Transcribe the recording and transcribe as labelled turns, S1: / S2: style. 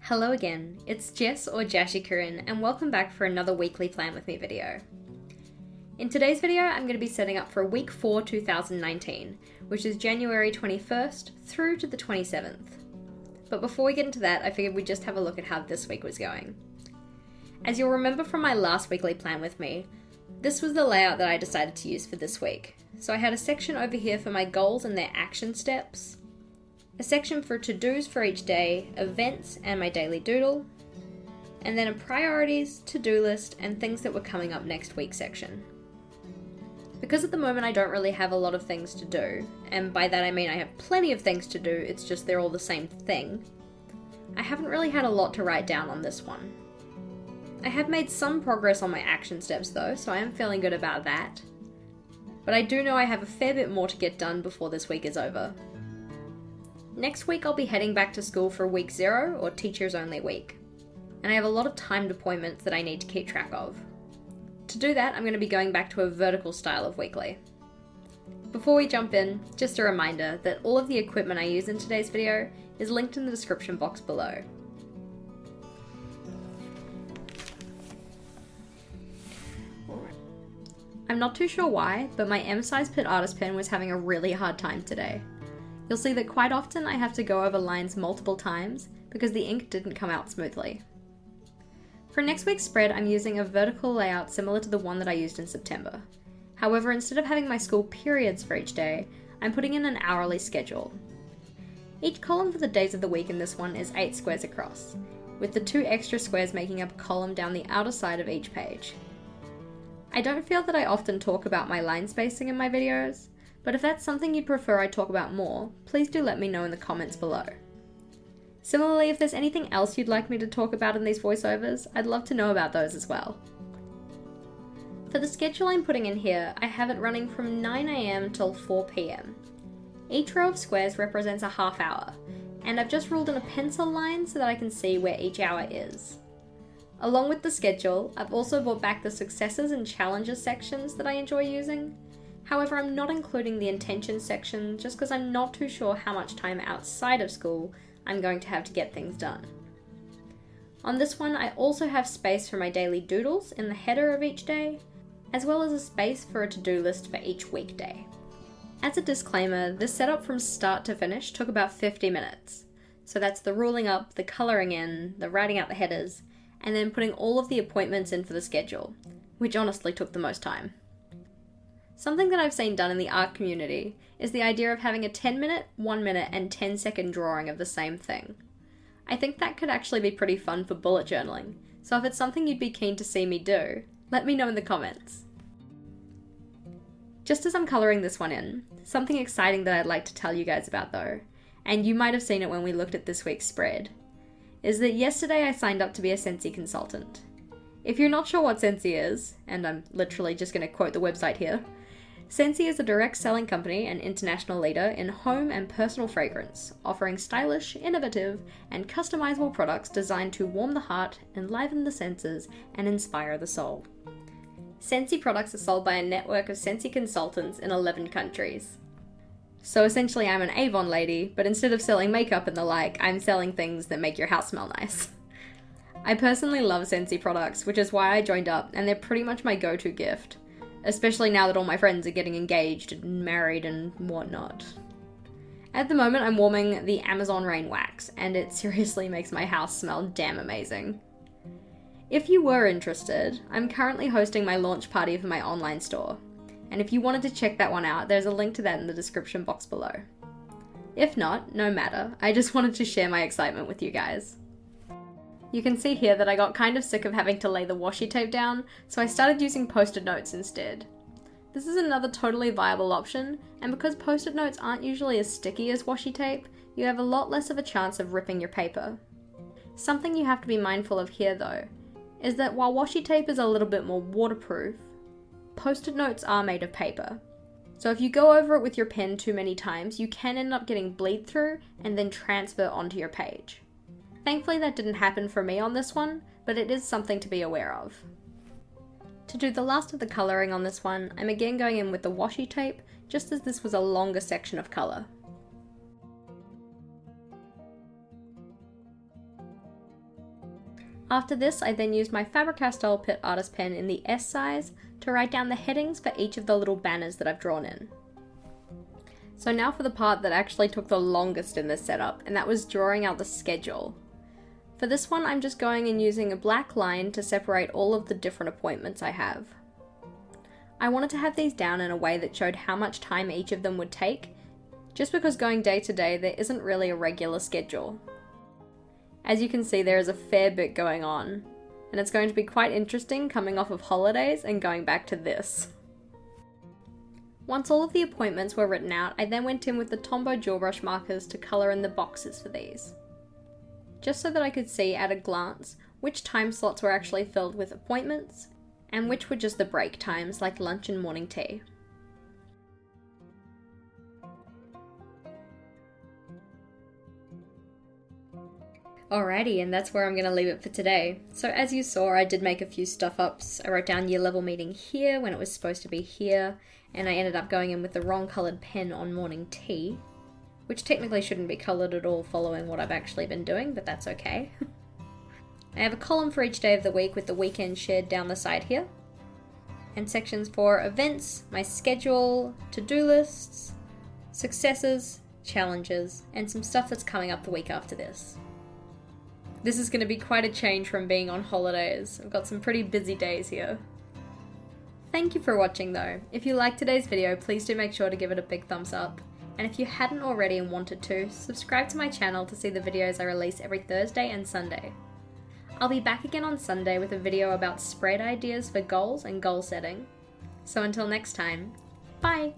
S1: Hello again, it's Jess or JashiiCorrin and welcome back for another weekly Plan With Me video. In today's video I'm going to be setting up for week 4 2019, which is January 21st through to the 27th. But before we get into that, I figured we'd just have a look at how this week was going. As you'll remember from my last weekly Plan With Me, this was the layout that I decided to use for this week. So I had a section over here for my goals and their action steps, a section for to-dos for each day, events and my daily doodle, and then a priorities, to-do list, and things that were coming up next week section. Because at the moment I don't really have a lot of things to do, and by that I mean I have plenty of things to do, it's just they're all the same thing, I haven't really had a lot to write down on this one. I have made some progress on my action steps though, so I am feeling good about that. But I do know I have a fair bit more to get done before this week is over. Next week I'll be heading back to school for week 0, or teachers only week. And I have a lot of timed appointments that I need to keep track of. To do that, I'm going to be going back to a vertical style of weekly. Before we jump in, just a reminder that all of the equipment I use in today's video is linked in the description box below. I'm not too sure why, but my M-size Pitt artist pen was having a really hard time today. You'll see that quite often I have to go over lines multiple times because the ink didn't come out smoothly. For next week's spread, I'm using a vertical layout similar to the one that I used in September. However, instead of having my school periods for each day, I'm putting in an hourly schedule. Each column for the days of the week in this one is 8 squares across, with the 2 extra squares making up a column down the outer side of each page. I don't feel that I often talk about my line spacing in my videos, but if that's something you'd prefer I talk about more, please do let me know in the comments below. Similarly, if there's anything else you'd like me to talk about in these voiceovers, I'd love to know about those as well. For the schedule I'm putting in here, I have it running from 9 AM till 4 PM. Each row of squares represents a half hour, and I've just ruled in a pencil line so that I can see where each hour is. Along with the schedule, I've also brought back the successes and challenges sections that I enjoy using. However, I'm not including the intention section just because I'm not too sure how much time outside of school I'm going to have to get things done. On this one, I also have space for my daily doodles in the header of each day, as well as a space for a to-do list for each weekday. As a disclaimer, this setup from start to finish took about 50 minutes. So that's the ruling up, the colouring in, the writing out the headers, and then putting all of the appointments in for the schedule, which honestly took the most time. Something that I've seen done in the art community is the idea of having a 10-minute, 1-minute, and 10-second drawing of the same thing. I think that could actually be pretty fun for bullet journaling, so if it's something you'd be keen to see me do, let me know in the comments. Just as I'm colouring this one in, something exciting that I'd like to tell you guys about though, and you might have seen it when we looked at this week's spread, is that yesterday I signed up to be a Scentsy consultant. If you're not sure what Scentsy is, and I'm literally just going to quote the website here, Scentsy is a direct selling company and international leader in home and personal fragrance, offering stylish, innovative, and customizable products designed to warm the heart, enliven the senses, and inspire the soul. Scentsy products are sold by a network of Scentsy consultants in 11 countries. So essentially I'm an Avon lady, but instead of selling makeup and the like, I'm selling things that make your house smell nice. I personally love Scentsy products, which is why I joined up, and they're pretty much my go-to gift. Especially now that all my friends are getting engaged and married and whatnot. At the moment I'm warming the Amazon Rain Wax, and it seriously makes my house smell damn amazing. If you were interested, I'm currently hosting my launch party for my online store, and if you wanted to check that one out, there's a link to that in the description box below. If not, no matter, I just wanted to share my excitement with you guys. You can see here that I got kind of sick of having to lay the washi tape down, so I started using post-it notes instead. This is another totally viable option, and because post-it notes aren't usually as sticky as washi tape, you have a lot less of a chance of ripping your paper. Something you have to be mindful of here though, is that while washi tape is a little bit more waterproof, post-it notes are made of paper. So if you go over it with your pen too many times, you can end up getting bleed through and then transfer onto your page. Thankfully that didn't happen for me on this one, but it is something to be aware of. To do the last of the colouring on this one, I'm again going in with the washi tape, just as this was a longer section of colour. After this, I then used my Faber-Castell Pitt Artist Pen in the S size to write down the headings for each of the little banners that I've drawn in. So now for the part that actually took the longest in this setup, and that was drawing out the schedule. For this one, I'm just going and using a black line to separate all of the different appointments I have. I wanted to have these down in a way that showed how much time each of them would take, just because going day to day there isn't really a regular schedule. As you can see, there is a fair bit going on, and it's going to be quite interesting coming off of holidays and going back to this. Once all of the appointments were written out, I then went in with the Tombow Dual Brush markers to colour in the boxes for these, just so that I could see at a glance which time slots were actually filled with appointments, and which were just the break times like lunch and morning tea. Alrighty, and that's where I'm going to leave it for today. So as you saw, I did make a few stuff-ups. I wrote down year level meeting here when it was supposed to be here, and I ended up going in with the wrong coloured pen on morning tea, which technically shouldn't be coloured at all following what I've actually been doing, but that's okay. I have a column for each day of the week with the weekend shared down the side here, and sections for events, my schedule, to-do lists, successes, challenges, and some stuff that's coming up the week after this. This is going to be quite a change from being on holidays. I've got some pretty busy days here. Thank you for watching though. If you liked today's video, please do make sure to give it a big thumbs up. And if you hadn't already and wanted to, subscribe to my channel to see the videos I release every Thursday and Sunday. I'll be back again on Sunday with a video about spread ideas for goals and goal setting. So until next time, bye!